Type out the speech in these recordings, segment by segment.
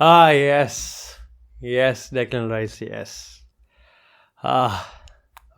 Yes yes Declan rice yes.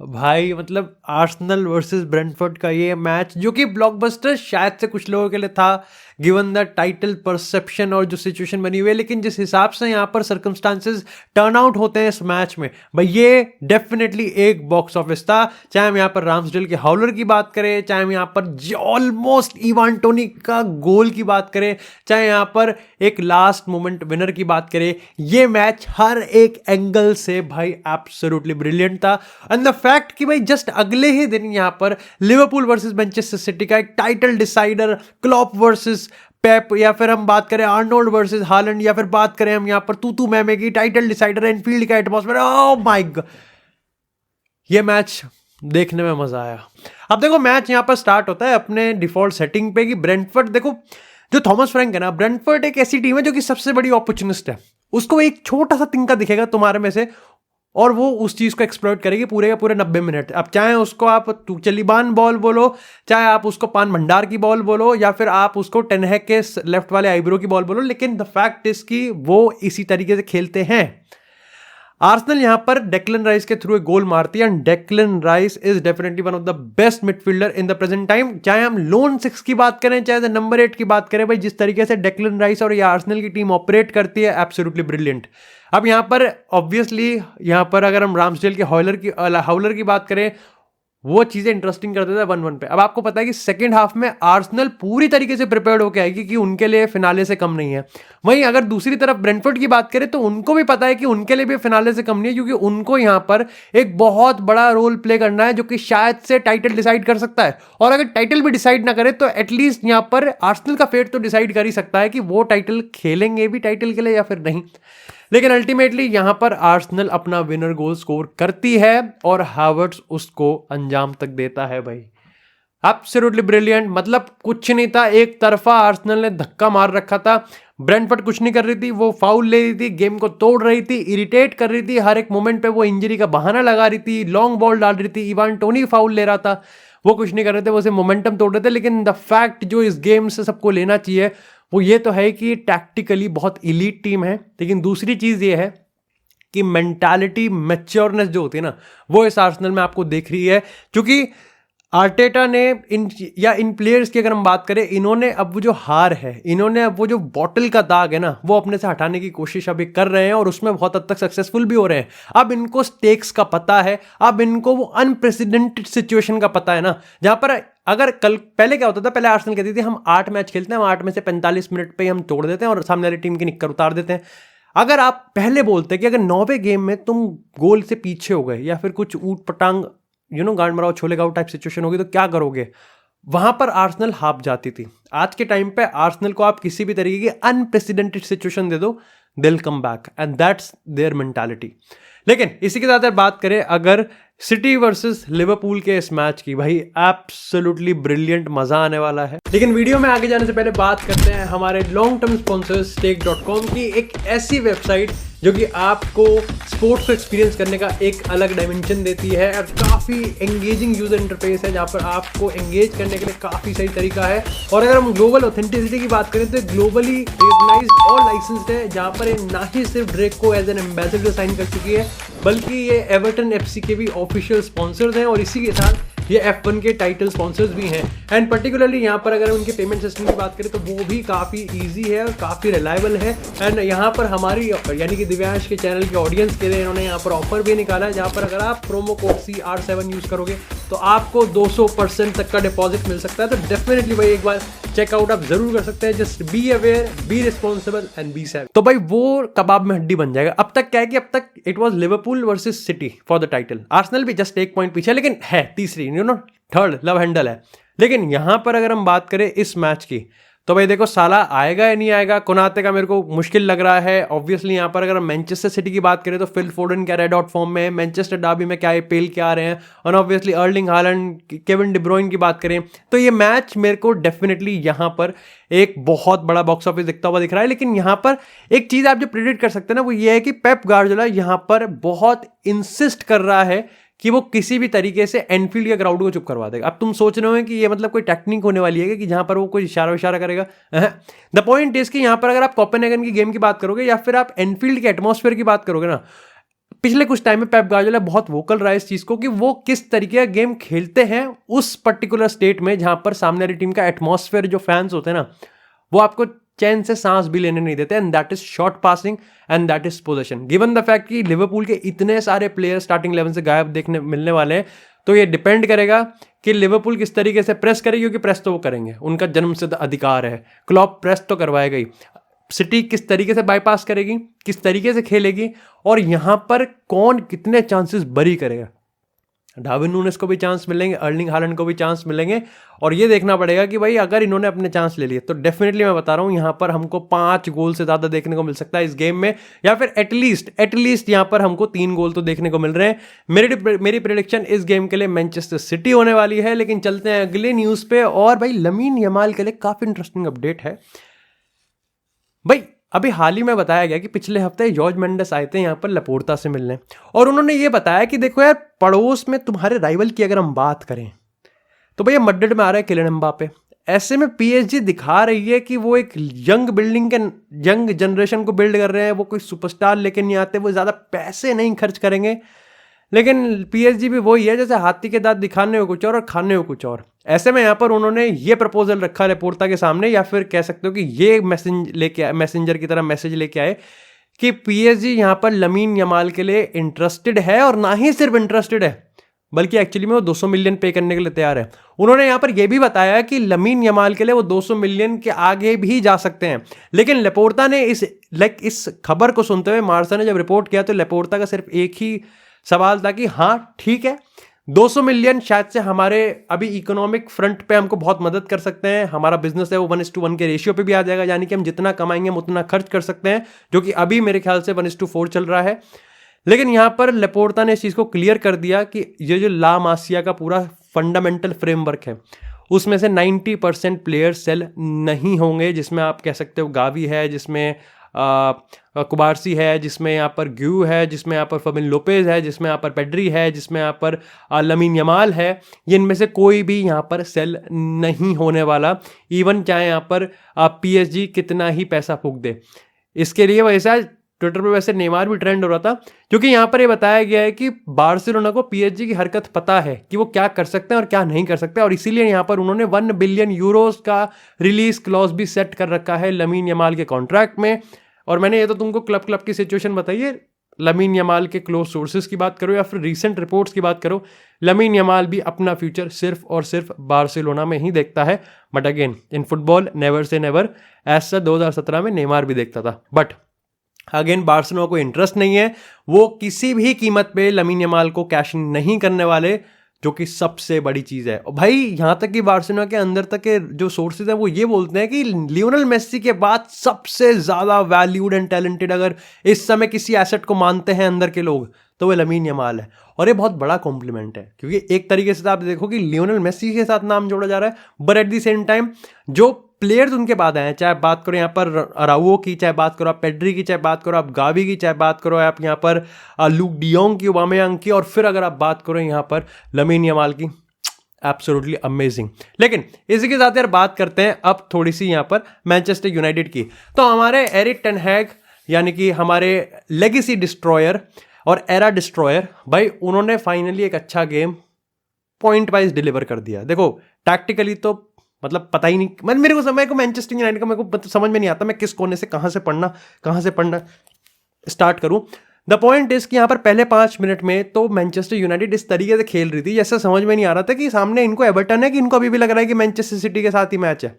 भाई मतलब Arsenal versus Brentford का ये मैच जो कि ब्लॉकबस्टर शायद से कुछ लोगों के लिए था गिवन द टाइटल परसेप्शन और जो सिचुएशन बनी हुई है, लेकिन जिस हिसाब से यहाँ पर सर्कमस्टांसेस टर्न आउट होते हैं इस मैच में, भाई ये डेफिनेटली एक बॉक्स ऑफिस था। चाहे हम यहाँ पर राम्सडेल के हाउलर की बात करें, चाहे हम यहाँ पर ऑलमोस्ट इवान टोनी का गोल की बात करें, चाहे यहाँ पर एक लास्ट मोमेंट विनर की बात करें, ये मैच हर एक एंगल से भाई एब्सोल्युटली ब्रिलियंट था। एंड द फैक्ट कि भाई जस्ट अगले ही दिन यहाँ पर लिवरपूल वर्सेस मैनचेस्टर सिटी का एक टाइटल डिसाइडर, क्लॉप वर्सेस पेप, या फिर हम बात करें आर्नोल्ड वर्सेस हालैंड, या फिर बात करें हम यहाँ पर तू मैमे की टाइटल डिसाइडर एनफील्ड का एटमॉस्फेयर, ओह माय गॉड, ये मैच देखने में मजा आया। अब देखो मैच यहाँ पर स्टार्ट होता है अपने डिफॉल्ट सेटिंग पे कि ब्रेंटफोर्ड, देखो जो थॉमस फ्रैंक है ना, ब्रेंटफोर्ड एक ऐसी टीम है जो कि सबसे बड़ी अपॉर्चुनिस्ट है। उसको एक छोटा सा तिनका दिखेगा तुम्हारे में से और वो उस चीज को एक्सप्लॉइट करेगी पूरे के पूरे 90 मिनट। अब चाहे उसको आप चलीबान बॉल बोलो, चाहे आप उसको पान भंडार की बॉल बोलो, या फिर आप उसको टेनहैक के लेफ्ट वाले आईब्रो की बॉल बोलो, लेकिन द फैक्ट इज कि वो इसी तरीके से खेलते हैं। आर्सेनल यहां पर डेक्लन राइस के थ्रू एक गोल मारती है and Declan rice is definitely one of the best midfielder in the present time. चाहे हम लोन 6 की बात करें, चाहे नंबर 8 की बात करें, भाई जिस तरीके से डेक्लन राइस और ये आर्सेनल की टीम ऑपरेट करती है, एब्सोल्युटली ब्रिलियंट। अब यहां पर ऑब्वियसली यहां पर अगर हम राम्सडेल के हाउलर की बात करें, वो चीजें इंटरेस्टिंग कर देता है 1-1 पे। अब आपको पता है कि सेकंड हाफ में आर्सेनल पूरी तरीके से प्रिपेयर्ड होकर आएगी कि उनके लिए फिनाले से कम नहीं है। वहीं अगर दूसरी तरफ ब्रेंटफोर्ड की बात करें तो उनको भी पता है कि उनके लिए भी फिनाले से कम नहीं है, क्योंकि उनको यहां पर एक बहुत बड़ा रोल प्ले करना है जो कि शायद से टाइटल डिसाइड कर सकता है। और अगर टाइटल भी डिसाइड ना करे तो एटलीस्ट यहां पर आर्सेनल का फेट तो डिसाइड कर ही सकता है कि वो टाइटल खेलेंगे भी टाइटल के लिए या फिर नहीं। लेकिन अल्टीमेटली यहां पर आर्सेनल अपना विनर गोल स्कोर करती है और हावर्ट्स उसको अंजाम तक देता है। भाई एब्सोल्युटली ब्रिलियंट, मतलब कुछ नहीं था, एक तरफा आर्सेनल ने धक्का मार रखा था। ब्रेंटफोर्ड कुछ नहीं कर रही थी, वो फाउल ले रही थी, गेम को तोड़ रही थी, इरिटेट कर रही थी, हर एक मोमेंट पे वो इंजरी का बहाना लगा रही थी, लॉन्ग बॉल डाल रही थी, इवान टोनी फाउल ले रहा था, वो कुछ नहीं कर रहे थे, वो सिर्फ मोमेंटम तोड़ रहे थे। लेकिन द फैक्ट जो इस गेम से सबको लेना चाहिए वो ये तो है कि टैक्टिकली बहुत इलीट टीम है, लेकिन दूसरी चीज ये है कि मेंटालिटी, मैच्योरनेस जो होती है ना, वो इस आर्सेनल में आपको देख रही है। क्योंकि आर्टेटा ने इन प्लेयर्स की अगर हम बात करें, इन्होंने अब वो जो हार है, इन्होंने अब वो जो बॉटल का दाग है ना, वो अपने से हटाने की कोशिश अभी कर रहे हैं और उसमें बहुत हद तक सक्सेसफुल भी हो रहे हैं। अब इनको स्टेक्स का पता है, अब इनको वो अनप्रेसिडेंटेड सिचुएशन का पता है ना, जहां पर अगर कल पहले क्या होता था, पहले आर्सेनल कहती थी हम 8 मैच खेलते हैं, हम 8 में से 45 मिनट पे हम तोड़ देते हैं और सामने वाली टीम की निक्कर उतार देते हैं। अगर आप पहले बोलते कि अगर 9वें गेम में तुम गोल से पीछे हो गए या फिर कुछ ऊट पटांग गांड मराओ छोले गाओ टाइप सिचुएशन होगी तो क्या करोगे, वहां पर आर्सेनल हाफ जाती थी। आज के टाइम पे आर्सेनल को आप किसी भी तरीके की अनप्रेसिडेंटेड सिचुएशन दे दो, they will come back and that's their mentality. लेकिन इसी के साथ बात करें अगर सिटी वर्सेस लिवरपूल के इस मैच की, भाई एब्सोल्युटली ब्रिलियंट, मजा आने वाला है। लेकिन वीडियो में आगे जाने से पहले बात करते हैं हमारे लॉन्ग टर्म स्पॉन्सर stake.com की, एक ऐसी वेबसाइट जो कि आपको स्पोर्ट्स को एक्सपीरियंस करने का एक अलग डायमेंशन देती है और काफ़ी एंगेजिंग यूजर इंटरफेस है, जहाँ पर आपको एंगेज करने के लिए काफ़ी सही तरीका है। और अगर हम ग्लोबल ऑथेंटिसिटी की बात करें तो ग्लोबली रिकॉग्नाइज्ड और लाइसेंस्ड है, जहाँ पर ये ना ही सिर्फ ड्रेक को एज एन एम्बेसडर साइन कर चुकी है, बल्कि ये एवर्टन FC के भी ऑफिशियल स्पॉन्सर्स हैं और इसी के साथ ये F1 के टाइटल स्पॉन्सर्स भी हैं। एंड पर्टिकुलरली यहाँ पर अगर उनके पेमेंट सिस्टम की बात करें तो वो भी काफ़ी इजी है और काफ़ी रिलायबल है। एंड यहाँ पर हमारी यानी कि दिव्यांश के चैनल के ऑडियंस के लिए इन्होंने यहाँ पर ऑफर भी निकाला है, जहाँ पर अगर आप प्रोमो कोड CR7 यूज़ करोगे तो आपको 200% तक का डिपॉजिट मिल सकता है। तो डेफिनेटली भाई एक बार चेकआउट आप जरूर कर सकते हैं। Just be aware, be responsible and be safe. तो भाई वो कबाब में हड्डी बन जाएगा। अब तक क्या है कि अब तक it was Liverpool versus city for the title. Arsenal भी जस्ट 1 पॉइंट पीछे, लेकिन है तीसरी, थर्ड लव हैंडल है। लेकिन यहां पर अगर हम बात करें इस मैच की तो भाई देखो साला आएगा या नहीं आएगा, कोनाते का मेरे को मुश्किल लग रहा है। ऑब्वियसली यहाँ पर अगर हम मैनचेस्टर सिटी की बात करें तो फिल फोर्डन क्या रेड हॉट फॉर्म में है, मैनचेस्टर डार्बी में क्या पेल के आ रहे हैं, और obviously Erling Haaland, Kevin De ब्रुयने की बात करें तो ये मैच मेरे को डेफिनेटली यहाँ पर एक बहुत बड़ा बॉक्स ऑफिस दिखता हुआ दिख रहा है। लेकिन यहाँ पर एक चीज़ आप जो प्रेडिक्ट कर सकते हैं ना, वो ये है कि पेप गार्डियोला यहाँ पर बहुत इंसिस्ट कर रहा है कि वो किसी भी तरीके से एनफील्ड के क्राउड को चुप करवा देगा। अब तुम सोच रहे हो कि ये मतलब कोई टेक्निक होने वाली है कि जहां पर वो कोई इशारा करेगा। द पॉइंट इज कि यहां पर अगर आप कोपेनहेगन की गेम की बात करोगे या फिर आप एनफील्ड के एटमॉस्फेयर की बात करोगे ना, पिछले कुछ टाइम में पेप गार्डियोला बहुत वोकल रहा है इस चीज को कि वो किस तरीके का गेम खेलते हैं उस पर्टिकुलर स्टेट में जहां पर सामने वाली टीम का एटमॉस्फेयर, जो फैंस होते हैं ना, वो आपको चैन से सांस भी लेने नहीं देते। And that is short passing and that is position. Given the fact कि लिवरपूल के इतने सारे प्लेयर स्टार्टिंग 11 से गायब देखने मिलने वाले हैं, तो ये डिपेंड करेगा कि लिवरपूल किस तरीके से प्रेस करेगी, क्योंकि प्रेस तो वो करेंगे, उनका जन्मसिद्ध अधिकार है। क्लॉप प्रेस तो करवाएगा ही। सिटी किस तरीके से बाईपास करेगी, किस तरीके से खेलेगी, और यहां पर कौन कितने चांसेस बरी करेगा। डार्विन नूनेस को भी चांस मिलेंगे, अर्लिंग हालैंड को भी चांस मिलेंगे, और ये देखना पड़ेगा कि भाई अगर इन्होंने अपने चांस ले लिए तो डेफिनेटली मैं बता रहा हूं यहां पर हमको 5 गोल से ज्यादा देखने को मिल सकता है इस गेम में, या फिर एटलीस्ट यहां पर हमको 3 गोल तो देखने को मिल रहे हैं। मेरी प्रेडिक्शन इस गेम के लिए मैनचेस्टर सिटी होने वाली है। लेकिन चलते हैं अगले न्यूज पे, और भाई लमीन यमाल के लिए काफी इंटरेस्टिंग अपडेट है। भाई अभी हाल ही में बताया गया कि पिछले हफ्ते जॉर्ज मेंडेस आए थे यहाँ पर लपोर्ता से मिलने, और उन्होंने ये बताया कि देखो यार, पड़ोस में तुम्हारे राइवल की अगर हम बात करें तो भैया मड्रिड में आ रहा है किलियन एम्बापे। ऐसे में पीएसजी दिखा रही है कि वो एक यंग जनरेशन को बिल्ड कर रहे हैं, वो कोई सुपरस्टार लेके नहीं आते, वो ज़्यादा पैसे नहीं खर्च करेंगे। लेकिन पीएसजी भी वही है, जैसे हाथी के दांत दिखाने को कुछ और खाने को कुछ और। ऐसे में यहाँ पर उन्होंने ये प्रपोजल रखा लेपोर्ता के सामने, या फिर कह सकते हो कि ये मैसेंजर की तरह मैसेज लेके आए कि पीएसजी यहाँ पर लमीन यमाल के लिए इंटरेस्टेड है, और ना ही सिर्फ इंटरेस्टेड है बल्कि एक्चुअली में वो 200 मिलियन पे करने के लिए तैयार है। उन्होंने यहाँ पर यह भी बताया कि लमीन यमाल के लिए वो 200 मिलियन के आगे भी जा सकते हैं। लेकिन लेपोर्ता ने इस खबर को सुनते हुए, मार्सा ने जब रिपोर्ट किया तो लेपोर्ता का सिर्फ एक ही सवाल था कि हाँ ठीक है, 200 मिलियन शायद से हमारे अभी इकोनॉमिक फ्रंट पे हमको बहुत मदद कर सकते हैं। हमारा बिजनेस है वो 1:1 के रेशियो पे भी आ जाएगा, यानी कि हम जितना कमाएंगे हम उतना खर्च कर सकते हैं, जो कि अभी मेरे ख्याल से 1:4 चल रहा है। लेकिन यहाँ पर लेपोर्ता ने इस चीज़ को क्लियर कर दिया कि ये जो ला मासिया का पूरा फंडामेंटल फ्रेमवर्क है उसमें से 90% प्लेयर सेल नहीं होंगे, जिसमें आप कह सकते हो गावी है, जिसमें कुबारसी है, जिसमें यहाँ पर ग्यू है, जिसमें यहाँ पर फबिन लोपेज है, जिसमें यहाँ पर पेड्री है, जिसमें यहाँ पर लमीन यमाल है। ये इनमें से कोई भी यहाँ पर सेल नहीं होने वाला, इवन चाहे यहाँ पर पीएसजी कितना ही पैसा फूंक दे। इसके लिए वैसा ट्विटर पे वैसे नेमार भी ट्रेंड हो रहा था, क्योंकि यहाँ पर ये बताया गया है कि बार्सिलोना को पीएसजी की हरकत पता है कि वो क्या कर सकते हैं और क्या नहीं कर सकते, और इसीलिए यहाँ पर उन्होंने 1 बिलियन यूरोस का रिलीज क्लॉज भी सेट कर रखा है लमीन यमाल के कॉन्ट्रैक्ट में। और मैंने ये तो तुमको क्लब की सिचुएशन बताई है। लमीन यमाल के क्लोज सोर्सेज की बात करो या फिर रीसेंट रिपोर्ट्स की बात करो, लमीन यमाल भी अपना फ्यूचर सिर्फ और सिर्फ बार्सिलोना में ही देखता है। But again, in football never say never, ऐसा 2017 में नेमार भी देखता था। बट अगेन, बार्सिलोना को इंटरेस्ट नहीं है, वो किसी भी कीमत पे लमीन यमाल को कैश नहीं करने वाले, जो कि सबसे बड़ी चीज़ है। और भाई यहाँ तक कि बार्सिलोना के अंदर तक के जो सोर्सेज हैं वो ये बोलते हैं कि लियोनेल मेसी के बाद सबसे ज़्यादा वैल्यूड एंड टैलेंटेड अगर इस समय किसी एसेट को मानते हैं अंदर के लोग, तो वो लमीन यमाल है। और ये बहुत बड़ा कॉम्प्लीमेंट है, क्योंकि एक तरीके से आप देखो कि लियोनेल मेसी के साथ नाम जोड़ा जा रहा है, but at the same time जो प्लेयर्स उनके बाद आए हैं, चाहे बात करो यहाँ पर अराउओ की, चाहे बात करो आप पेड्री की, चाहे बात करो आप गावी की, चाहे बात करो आप यहाँ पर लूक डियोंग की, ओबामेयांग की, और फिर अगर आप बात करो यहाँ पर लमीन यमाल की, एब्सोल्युटली अमेजिंग। लेकिन इसी के साथ यार बात करते हैं अब थोड़ी सी यहाँ पर मैनचेस्टर यूनाइटेड की। तो हमारे एरिक टेन हैग, यानी कि हमारे लेगेसी डिस्ट्रॉयर और एरा डिस्ट्रॉयर, भाई उन्होंने फाइनली एक अच्छा गेम पॉइंट वाइज डिलीवर कर दिया। देखो टैक्टिकली तो मतलब पता ही नहीं, मेरे को समय को मैनचेस्टर यूनाइटेड का मेरे को समझ में नहीं आता, मैं किस कोने से कहाँ से पढ़ना स्टार्ट करूँ। द पॉइंट इज कि यहाँ पर पहले 5 मिनट में तो मैनचेस्टर यूनाइटेड इस तरीके से खेल रही थी जैसे समझ में नहीं आ रहा था कि सामने इनको एवर्टन है, कि इनको अभी भी लग रहा है कि मैनचेस्टर सिटी के साथ ही मैच है।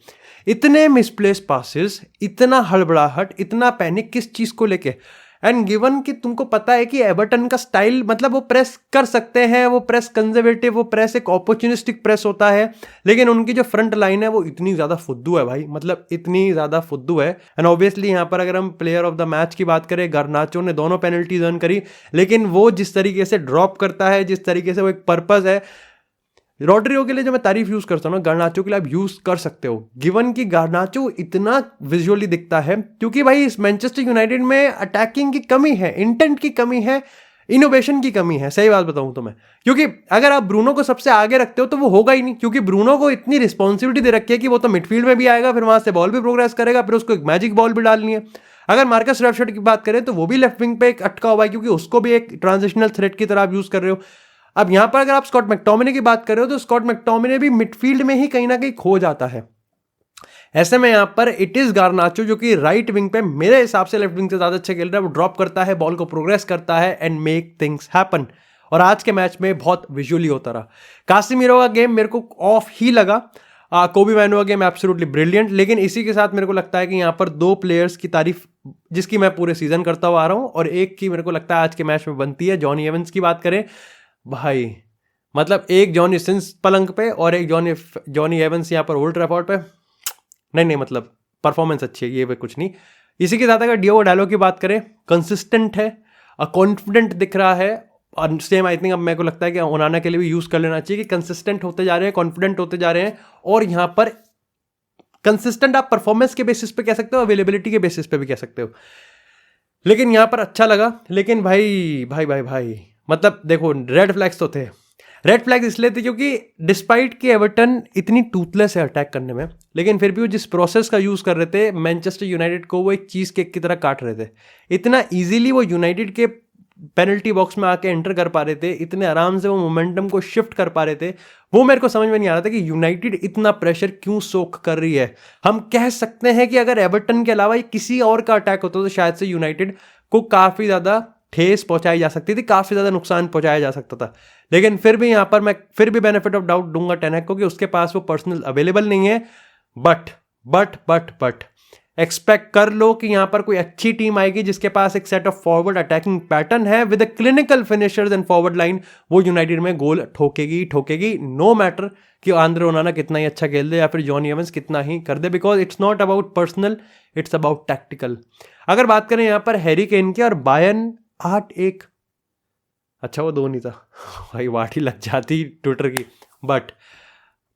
इतने मिसप्लेस पासेस, इतना हड़बड़ाहट, इतना पैनिक किस चीज़ को लेके। एंड गिवन कि तुमको पता है कि एवर्टन का स्टाइल, मतलब वो प्रेस कर सकते हैं, वो प्रेस कंजर्वेटिव, वो प्रेस एक अपॉर्चुनिस्टिक प्रेस होता है, लेकिन उनकी जो फ्रंट लाइन है वो इतनी ज़्यादा फुद्दू है भाई, मतलब इतनी ज़्यादा फुद्दू है। एंड ऑब्वियसली यहाँ पर अगर हम प्लेयर ऑफ द मैच की बात करें, गार्नाचो ने दोनों पेनल्टीज अर्न करी, लेकिन वो जिस तरीके से ड्रॉप करता है, जिस तरीके से वो एक पर्पज़ है, रॉड्रिगो के लिए जो मैं तारीफ यूज करता हूँ ना, गार्नाचो के लिए आप यूज कर सकते हो, गिवन कि गार्नाचो इतना विजुअली दिखता है, क्योंकि भाई इस मैनचेस्टर यूनाइटेड में अटैकिंग की कमी है, इंटेंट की कमी है, इनोवेशन की कमी है, सही बात बताऊं तो मैं, क्योंकि अगर आप ब्रूनो को सबसे आगे रखते हो तो वो होगा ही नहीं, क्योंकि ब्रूनो को इतनी रिस्पॉन्सिबिलिटी दे रखी है कि वो तो मिडफील्ड में भी आएगा, फिर वहां से बॉल भी प्रोग्रेस करेगा, फिर उसको एक मैजिक बॉल भी डालनी है। अगर मार्कस रैशफोर्ड की बात करें तो वो भी लेफ्ट विंग पे एक अटका हुआ है, क्योंकि उसको भी एक ट्रांजिशनल थ्रेट की तरह आप यूज कर रहे हो। अब यहां पर अगर आप स्कॉट मैकटोमिने की बात कर रहे हो तो स्कॉट मैकटोमिने भी मिडफील्ड में ही कहीं ना कहीं खो जाता है। ऐसे में यहां पर इट इज गार्नाचो जो कि राइट विंग पे मेरे हिसाब से लेफ्ट विंग से ज्यादा अच्छा खेल रहा है। वो ड्रॉप करता है, बॉल को प्रोग्रेस करता है एंड मेक थिंग्स हैपन, और आज के मैच में बहुत विजुअली होता रहा। कासिमिरो का गेम मेरे को ऑफ ही लगा, कोबी मैनो का गेम एब्सोल्युटली ब्रिलियंट, लेकिन इसी के साथ मेरे को लगता है कि यहां पर दो प्लेयर्स की तारीफ जिसकी मैं पूरे सीजन करता हुआ आ रहा हूं और एक की मेरे को लगता है आज के मैच में बनती है। जॉनी एवंस की बात करें भाई, मतलब एक जॉनी सिंस पलंग पे और एक जॉनी एवंस यहाँ पर ओल्ड ट्रैफोर्ड पे, नहीं मतलब परफॉर्मेंस अच्छी है, ये भी कुछ नहीं। इसी के साथ अगर डियोगो डालो की बात करें, कंसिस्टेंट है, कॉन्फिडेंट दिख रहा है, और सेम आई थिंक अब मेरे को लगता है कि ओनाना के लिए भी यूज कर लेना चाहिए कि कंसिस्टेंट होते जा रहे हैं, कॉन्फिडेंट होते जा रहे हैं, और यहां पर कंसिस्टेंट आप परफॉर्मेंस के बेसिस पे कह सकते हो, अवेलेबिलिटी के बेसिस पे भी कह सकते हो। लेकिन यहां पर अच्छा लगा, लेकिन भाई भाई भाई भाई मतलब देखो रेड फ्लैग्स तो थे। रेड फ्लैग इसलिए थे क्योंकि डिस्पाइट कि एवर्टन इतनी टूथलेस है अटैक करने में, लेकिन फिर भी वो जिस प्रोसेस का यूज कर रहे थे मैनचेस्टर यूनाइटेड को वो एक चीज केक की तरह काट रहे थे। इतना इजीली वो यूनाइटेड के पेनल्टी बॉक्स में आके एंटर कर पा रहे थे, इतने आराम से वो मोमेंटम को शिफ्ट कर पा रहे थे। वो मेरे को समझ में नहीं आ रहा था कि यूनाइटेड इतना प्रेशर क्यों सोख कर रही है। हम कह सकते हैं कि अगर एवर्टन के अलावा किसी और का अटैक होता तो शायद से यूनाइटेड को काफी ज्यादा ठेस पहुंचाई जा सकती थी, काफी ज्यादा नुकसान पहुंचाया जा सकता था। लेकिन फिर भी यहां पर मैं फिर भी बेनिफिट ऑफ डाउट दूंगा टेन हैग को कि उसके पास वो पर्सनल अवेलेबल नहीं है। बट एक्सपेक्ट कर लो कि यहां पर कोई अच्छी टीम आएगी जिसके पास एक set of forward attacking pattern है with clinical finishers and forward line. वो यूनाइटेड में गोल ठोकेगी नो मैटर कि आंद्रे ओनाना कितना ही अच्छा खेल दे या फिर जॉनी एवंस कितना ही कर दे, because it's not about personal, it's about tactical. अगर बात करें यहां पर हैरी केन की और बायर्न 8-1, अच्छा वो 2 नहीं था भाई, वाट ही लग जाती ट्विटर की। बट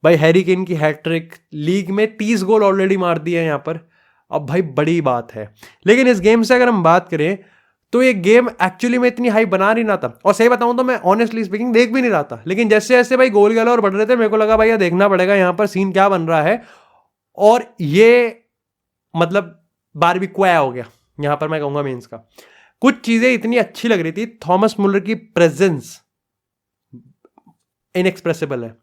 भाई हैरी केन की हैट्रिक, लीग में 30 गोल ऑलरेडी मार दिए हैं यहाँ पर, अब भाई बड़ी बात है। लेकिन इस गेम से अगर हम बात करें तो ये गेम एक्चुअली में इतनी हाई बना नहीं रहा था, और सही बताऊं तो मैं ऑनेस्टली स्पीकिंग देख भी नहीं रहा था। लेकिन जैसे जैसे भाई गोल गला और बढ़ रहे थे मेरे को लगा भाई देखना पड़ेगा यहाँ पर सीन क्या बन रहा है, और ये मतलब बारबेक्यू हो गया यहाँ पर मैं कहूंगा मेंस का। कुछ चीजें इतनी अच्छी लग रही थी, थॉमस मुलर की प्रेजेंस इनएक्सप्रेसिबल है,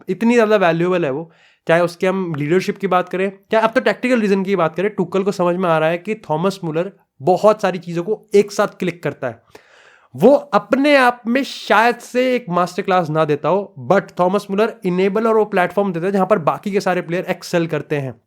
इतनी ज्यादा वैल्यूएबल है वो, चाहे उसके हम लीडरशिप की बात करें, चाहे अब तो टैक्टिकल रीजन की बात करें। टुकल को समझ में आ रहा है कि थॉमस मुलर बहुत सारी चीजों को एक साथ क्लिक करता है। वो अपने आप में शायद से एक मास्टर क्लास ना देता हो, बट थॉमस मुलर इनेबल और वो प्लेटफॉर्म देता है जहां पर बाकी के सारे प्लेयर एक्सेल करते हैं।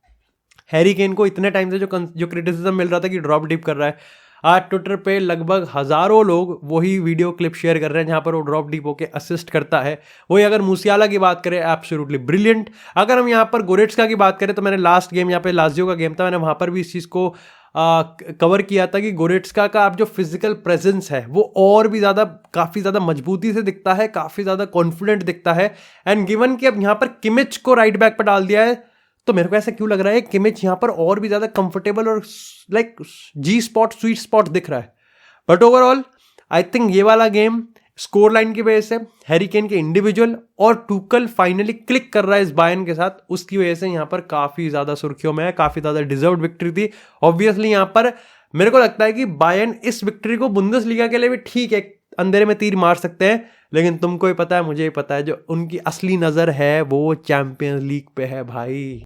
हैरी केन को इतने टाइम से जो क्रिटिसिज्म मिल रहा था कि ड्रॉप डीप कर रहा है, आज ट्विटर पे लगभग हजारों लोग वही वीडियो क्लिप शेयर कर रहे हैं जहां पर वो ड्रॉप डीप होके असिस्ट करता है। वही अगर मूसियाला की बात करें, एब्सोल्युटली ब्रिलियंट। अगर हम यहाँ पर गोरेट्स्का की बात करें तो मैंने लास्ट गेम यहाँ पे लाजियो का गेम था, मैंने वहां पर भी इस चीज को कवर किया था कि गोरेट्स्का का आप जो फिजिकल प्रेजेंस है वो और भी ज़्यादा काफ़ी ज़्यादा मजबूती से दिखता है, काफ़ी ज़्यादा कॉन्फिडेंट दिखता है। एंड गिवन कि अब यहाँ पर किमिच को राइट बैक पर डाल दिया है तो मेरे को ऐसा क्यों लग रहा है किमिच यहाँ पर और भी ज़्यादा कंफर्टेबल और लाइक जी स्पॉट स्वीट स्पॉट दिख रहा है। बट ओवरऑल आई थिंक ये वाला गेम स्कोर लाइन की वजह से, हैरी केन के इंडिविजुअल और टुकल फाइनली क्लिक कर रहा है इस बायर्न के साथ, उसकी वजह से यहाँ पर काफ़ी ज़्यादा सुर्खियों में है, काफ़ी ज़्यादा डिजर्व्ड विक्ट्री थी। ऑब्वियसली यहाँ पर मेरे को लगता है कि बायर्न इस विक्ट्री को बुंदेसलीगा के लिए भी ठीक है अंधेरे में तीर मार सकते हैं, लेकिन तुमको ही पता है, मुझे ही पता है, जो उनकी असली नज़र है वो चैंपियंस लीग पे है भाई।